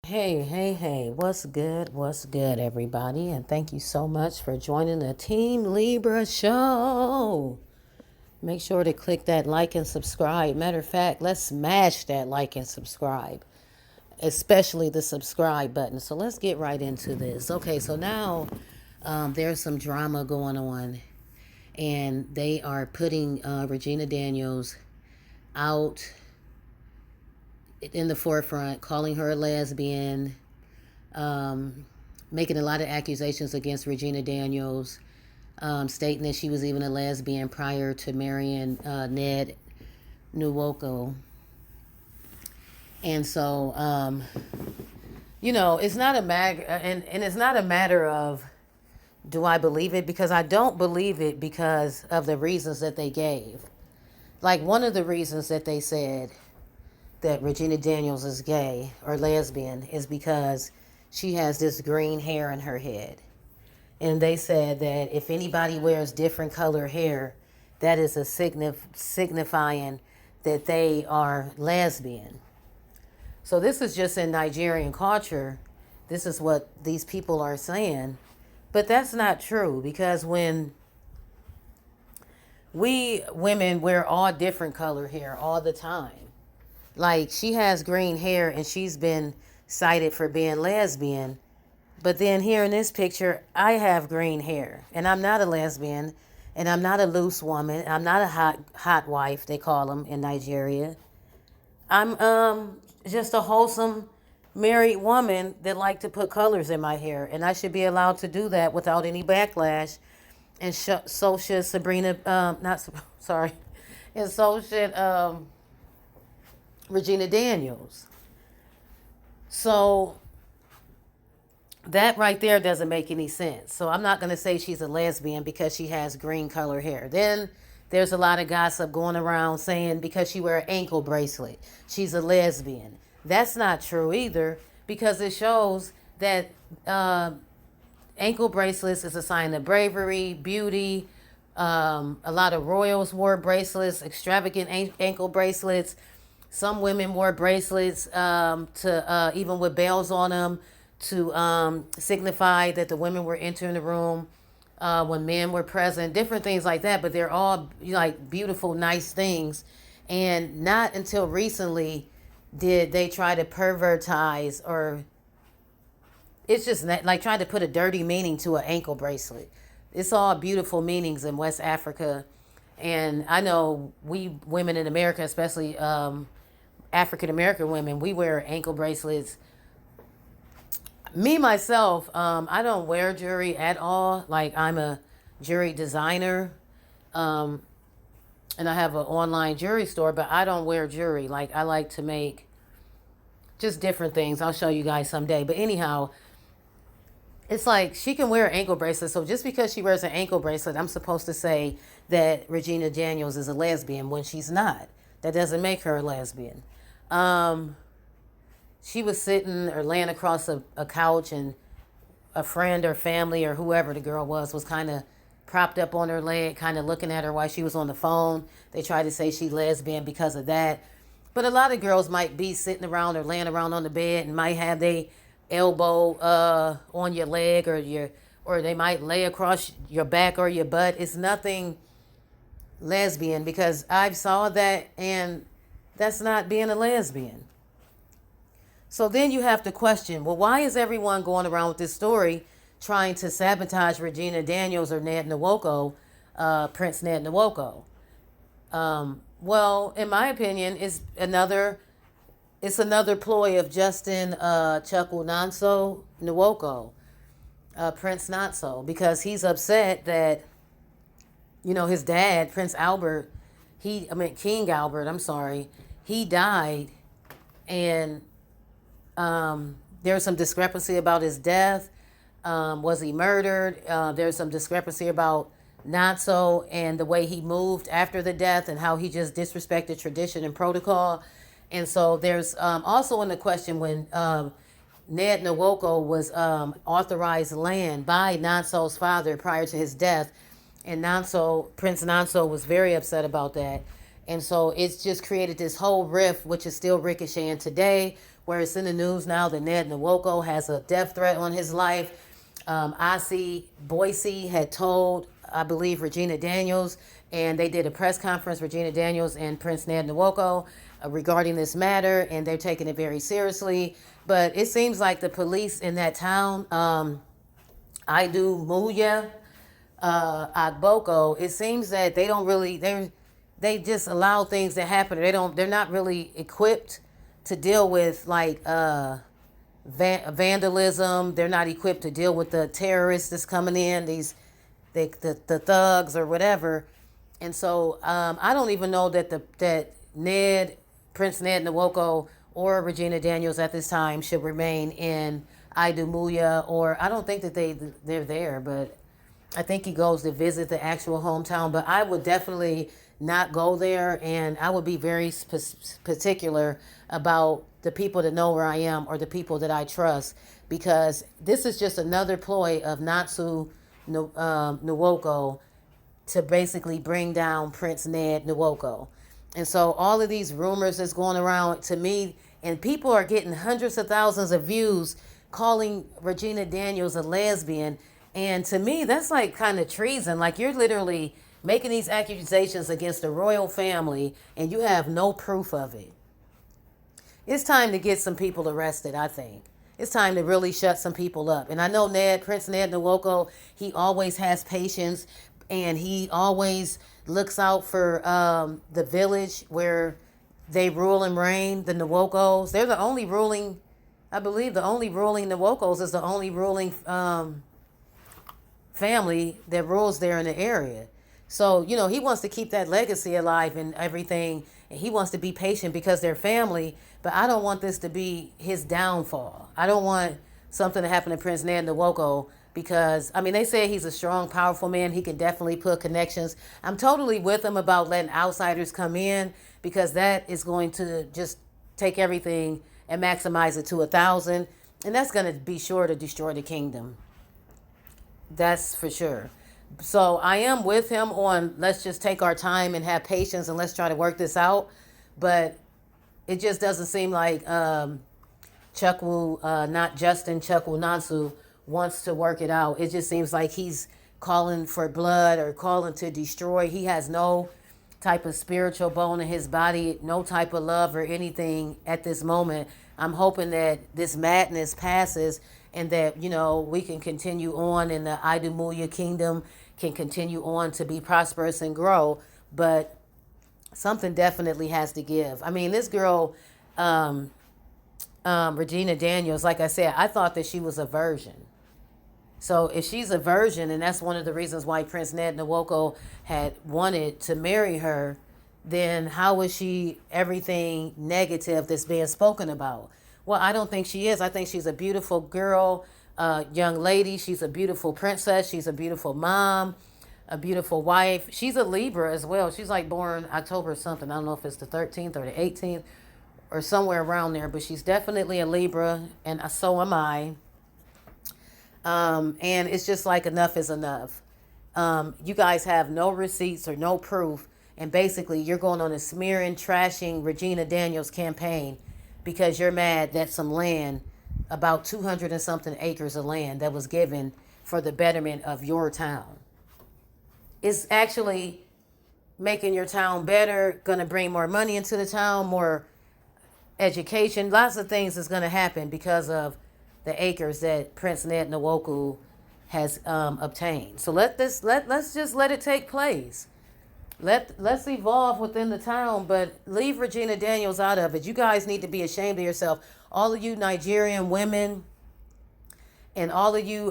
Hey, hey, hey, what's good, everybody? And thank you so much for joining the Team Libra show. Make sure to click that like and subscribe. Matter of fact, let's smash that like and subscribe, especially the subscribe button. So let's get right into this. Okay, so now there's some drama going on, and they are putting Regina Daniels out in the forefront, calling her a lesbian, um, making a lot of accusations against Regina Daniels, stating that she was even a lesbian prior to marrying Ned Nwoko. And so, it's not a and it's not a matter of do I believe it, because I don't believe it because of the reasons that they gave. Like, one of the reasons that they said that Regina Daniels is gay or lesbian is because she has this green hair in her head. And they said that if anybody wears different color hair, that is a signifying that they are lesbian. So this is just in Nigerian culture. This is what these people are saying. But that's not true, because when we women wear all different color hair all the time. Like, she has green hair and she's been cited for being lesbian. But then here in this picture, I have green hair and I'm not a lesbian, and I'm not a loose woman. I'm not a hot wife, they call them in Nigeria. I'm just a wholesome married woman that like to put colors in my hair, and I should be allowed to do that without any backlash. And so should Sabrina, not sorry, and so should Regina Daniels. So that right there doesn't make any sense. So I'm not going to say she's a lesbian because she has green color hair. Then there's a lot of gossip going around saying because she wear an ankle bracelet, she's a lesbian. That's not true either, because it shows that ankle bracelets is a sign of bravery, beauty. A lot of royals wore bracelets, extravagant ankle bracelets. Some women wore bracelets to even with bells on them to signify that the women were entering the room when men were present. Different things like that, but they're all like beautiful, nice things. And not until recently did they try to pervertize, or it's just like trying to put a dirty meaning to an ankle bracelet. It's all beautiful meanings in West Africa. And I know we women in America, especially African American women, we wear ankle bracelets. Me, myself, I don't wear jewelry at all. Like, I'm a jewelry designer. Um, and I have an online jewelry store, but I don't wear jewelry. Like, I like to make just different things. I'll show you guys someday. But anyhow, it's like she can wear an ankle bracelet. So just because she wears an ankle bracelet, I'm supposed to say that Regina Daniels is a lesbian when she's not. That doesn't make her a lesbian. Um, she was sitting or laying across a couch, and a friend or family or whoever the girl was kind of propped up on her leg, kind of looking at her while she was on the phone. They tried to say she lesbian because of that. But a lot of girls might be sitting around or laying around on the bed and might have their elbow on your leg, or they might lay across your back or your butt. It's nothing lesbian, because I've saw that, and that's not being a lesbian. So then you have to question, well, why is everyone going around with this story trying to sabotage Regina Daniels or Ned Nwoko, Prince Ned Nwoko? Well, in my opinion, it's another ploy of Justin Chuckunonso Nwoko, Prince Nonso, because he's upset that his dad, Prince Albert, King Albert, I'm sorry, he died, and there's some discrepancy about his death. Was he murdered? There's some discrepancy about Nonso and the way he moved after the death, and how he just disrespected tradition and protocol. And so there's also in the question when Ned Nwoko was authorized land by Nonso's father prior to his death, and Prince Nonso was very upset about that. And so it's just created this whole rift, which is still ricocheting today, where it's in the news now that Ned Nwoko has a death threat on his life. I Boise had told, I believe, Regina Daniels, and they did a press conference, Regina Daniels and Prince Ned Nwoko, regarding this matter, and they're taking it very seriously. But it seems like the police in that town, Muya, Agboko, it seems that they don't really, they just allow things to happen. They're not really equipped to deal with like vandalism. They're not equipped to deal with the terrorists that's coming in, the thugs or whatever. And so I don't even know that Prince Ned Nwoko or Regina Daniels at this time should remain in Idumuya, or I don't think that they're there, but I think he goes to visit the actual hometown. But I would definitely not go there, and I would be very particular about the people that know where I am or the people that I trust, because this is just another ploy of Nonso Nwoko to basically bring down Prince Ned Nwoko. And so all of these rumors that's going around to me, and people are getting hundreds of thousands of views calling Regina Daniels a lesbian. And to me, that's like kind of treason. Like, you're literally making these accusations against the royal family and you have no proof of it. It's time to get some people arrested, I think. It's time to really shut some people up. And I know Prince Ned Nwoko, he always has patience, and he always looks out for the village where they rule and reign, the Nwokos. They're the only ruling, I believe the only ruling Nwokos is the only ruling family that rules there in the area. So, he wants to keep that legacy alive and everything. And he wants to be patient because they're family. But I don't want this to be his downfall. I don't want something to happen to Prince Ned Nwoko because, they say he's a strong, powerful man. He can definitely put connections. I'm totally with him about letting outsiders come in, because that is going to just take everything and maximize it to 1,000. And that's going to be sure to destroy the kingdom. That's for sure. So I am with him on, let's just take our time and have patience and let's try to work this out. But it just doesn't seem like not Justin Chuckunonso wants to work it out. It just seems like he's calling for blood or calling to destroy. He has no type of spiritual bone in his body, no type of love or anything at this moment. I'm hoping that this madness passes and that, we can continue on and the Idumuya kingdom can continue on to be prosperous and grow. But something definitely has to give. This girl, Regina Daniels, like I said, I thought that she was a virgin. So if she's a virgin, and that's one of the reasons why Prince Ned Nwoko had wanted to marry her, then how is she everything negative that's being spoken about? Well, I don't think she is. I think she's a beautiful girl, young lady. She's a beautiful princess. She's a beautiful mom, a beautiful wife. She's a Libra as well. She's like born October something. I don't know if it's the 13th or the 18th or somewhere around there, but she's definitely a Libra, and so am I. And it's just like enough is enough. You guys have no receipts or no proof, and basically you're going on a smearing, trashing Regina Daniels campaign because you're mad that some land, about 200 and something acres of land that was given for the betterment of your town, is actually making your town better, going to bring more money into the town, more education. Lots of things is going to happen because of the acres that Prince Ned Nwoko has obtained. So let's just let it take place. Let's evolve within the town, but leave Regina Daniels out of it. You guys need to be ashamed of yourself. All of you Nigerian women and all of you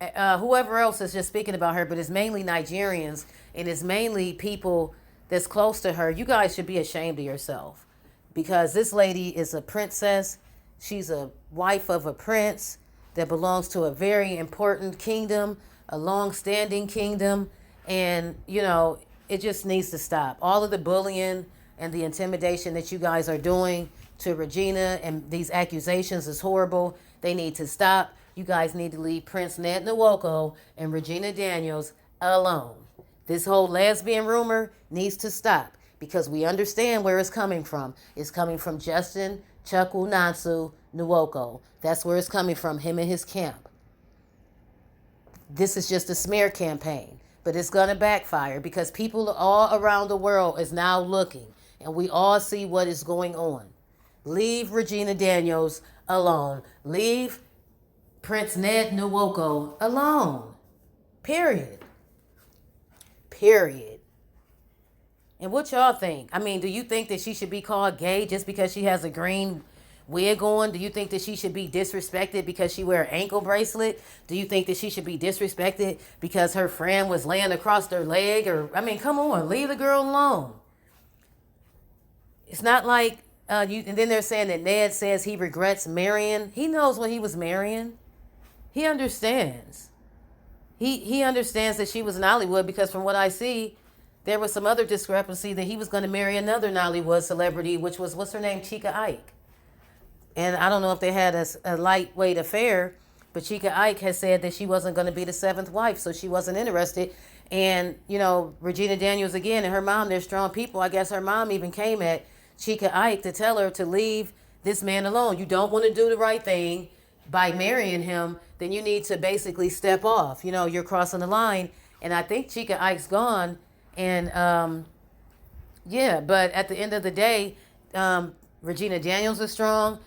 whoever else is just speaking about her, but it's mainly Nigerians and it's mainly people that's close to her. You guys should be ashamed of yourself, because this lady is a princess. She's a wife of a prince that belongs to a very important kingdom, a long-standing kingdom. And, it just needs to stop. All of the bullying and the intimidation that you guys are doing to Regina and these accusations is horrible. They need to stop. You guys need to leave Prince Ned Nwoko and Regina Daniels alone. This whole lesbian rumor needs to stop, because we understand where it's coming from. It's coming from Justin Chuckunonso Nwoko. That's where it's coming from, him and his camp. This is just a smear campaign, but it's going to backfire because people all around the world is now looking, and we all see what is going on. Leave Regina Daniels alone. Leave Prince Nwoko alone. Period. Period. And what y'all think? I mean, do you think that she should be called gay just because she has a green wig on? Do you think that she should be disrespected because she wear an ankle bracelet? Do you think that she should be disrespected because her friend was laying across her leg? Or, I mean, come on, leave the girl alone. It's not like and then they're saying that Ned says he regrets marrying. He knows when he was marrying. He understands. He understands that she was in Hollywood because from what I see, there was some other discrepancy that he was going to marry another Nollywood celebrity, which was, what's her name, Chica Ike. And I don't know if they had a lightweight affair, but Chica Ike has said that she wasn't going to be the seventh wife, so she wasn't interested. And, you know, Regina Daniels again and her mom, they're strong people. I guess her mom even came at Chica Ike to tell her to leave this man alone. You don't want to do the right thing by marrying him, then you need to basically step off. You know, you're crossing the line. And I think Chica Ike's gone. And, yeah, but at the end of the day, Regina Daniels is strong.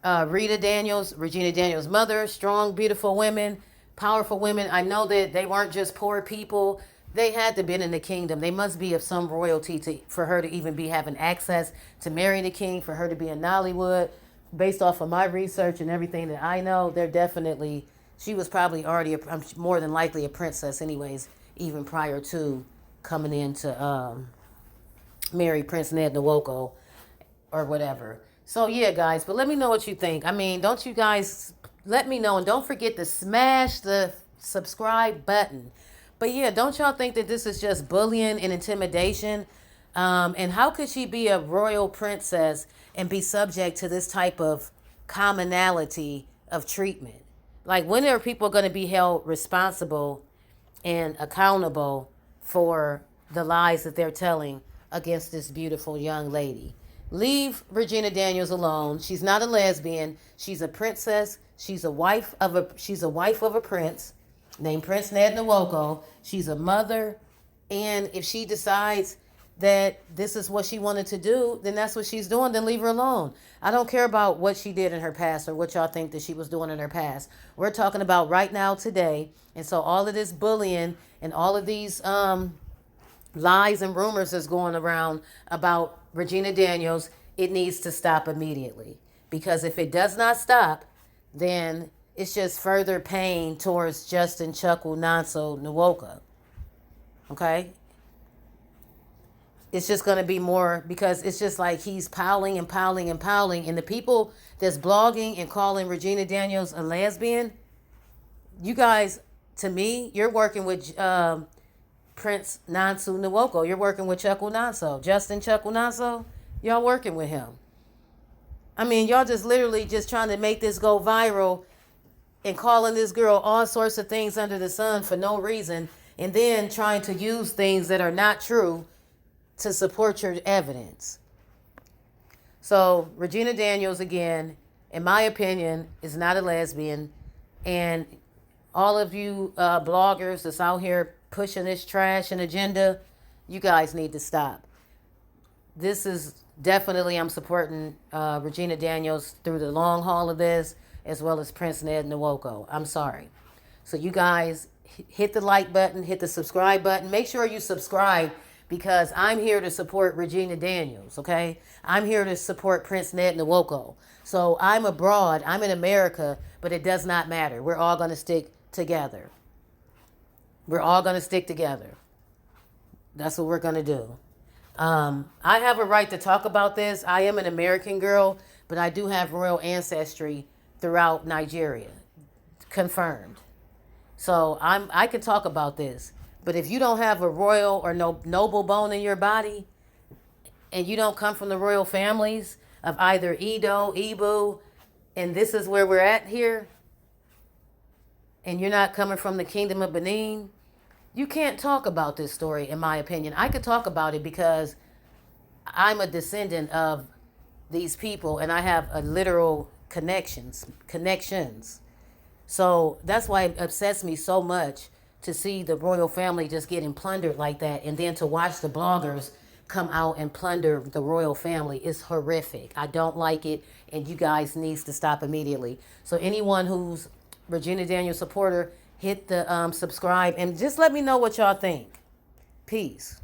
Regina Daniels' mother, strong, beautiful women, powerful women. I know that they weren't just poor people. They had to be in the kingdom. They must be of some royalty for her to even be having access to marry the king, for her to be in Nollywood. Based off of my research and everything that I know, she was probably already, more than likely a princess anyways, even prior to coming in to marry Prince Nwoko or whatever. So yeah, guys, but let me know what you think. I mean, don't you guys let me know, and don't forget to smash the subscribe button. But yeah, don't y'all think that this is just bullying and intimidation? And how could she be a royal princess and be subject to this type of commonality of treatment? Like, when are people going to be held responsible and accountable for the lies that they're telling against this beautiful young lady? Leave Regina Daniels alone. She's not a lesbian. She's a princess. She's a wife of a prince named Prince Nwoko. She's a mother, and if she decides that this is what she wanted to do, then that's what she's doing. Then leave her alone. I don't care about what she did in her past or what y'all think that she was doing in her past. We're talking about right now, today. And so all of this bullying and all of these lies and rumors that's going around about Regina Daniels, it needs to stop immediately. Because if it does not stop, then it's just further pain towards Justin Chuckunonso Nwoko. Okay? It's just going to be more, because it's just like he's piling and piling and piling. And the people that's blogging and calling Regina Daniels a lesbian, you guys, to me, you're working with Prince Nonso Nwoko. You're working with Chuckunonso. Justin Chuckunonso, y'all working with him. I mean, y'all just literally just trying to make this go viral and calling this girl all sorts of things under the sun for no reason, and then trying to use things that are not true to support your evidence. So Regina Daniels, again, in my opinion, is not a lesbian. And all of you bloggers that's out here pushing this trash and agenda, you guys need to stop. This is definitely, I'm supporting Regina Daniels through the long haul of this, as well as Prince Nwoko. I'm sorry. So you guys, hit the like button, hit the subscribe button. Make sure you subscribe, because I'm here to support Regina Daniels, okay? I'm here to support Prince Nwoko. So I'm abroad, I'm in America, but it does not matter. We're all going to stick together. We're all going to stick together. That's what we're going to do. I have a right to talk about this. I am an American girl, but I do have royal ancestry throughout Nigeria. Confirmed. So I can talk about this. But if you don't have a royal or noble bone in your body, and you don't come from the royal families of either Edo, Ibu, and this is where we're at here, and you're not coming from the kingdom of Benin, you can't talk about this story, in my opinion. I could talk about it because I'm a descendant of these people, and I have a literal connections. So that's why it upsets me so much to see the royal family just getting plundered like that, and then to watch the bloggers come out and plunder the royal family is horrific. I don't like it, and you guys needs to stop immediately. So anyone who's Regina Daniels supporter, hit the subscribe and just let me know what y'all think. Peace.